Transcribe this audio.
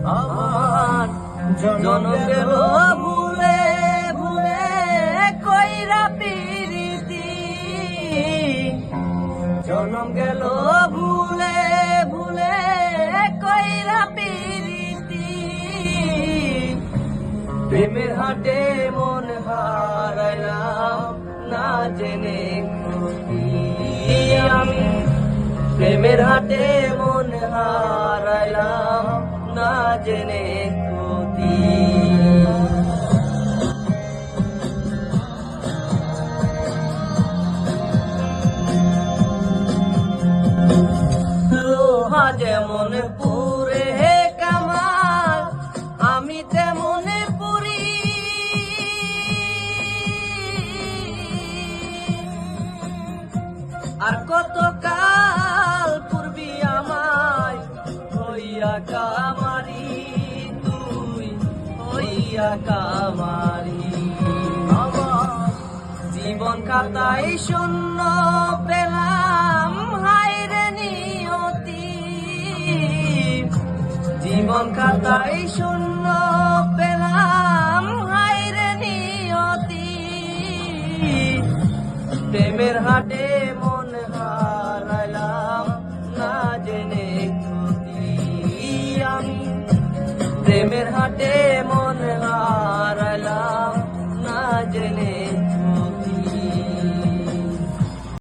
আমার জনম গেল ভুলে ভুলে কইরা পিরিতি, জনম গেল ভুলে ভুলে কইরা পিরিতি, প্রেমের হাটে মন হারাইলাম না জেনে খুশি আমি, প্রেমের হাটে মন হারাইলাম না জেনে খুশি। লোহা যেমন পুরে কামাল আমি তেমন পুরি, আর কত কাল পূর্বি আমায় হইয়া কামারি, তুই হইয়া কামারি। আমার জীবন খাতায় শূন্য পেলাম হায়রে নিয়তি, জীবন খাতায় শূন্য পেলাম হায়রে নিয়তি, প্রেমের হাটে মন হারাইলাম না জেনে খুশি আমি, প্রেমের হাটে মন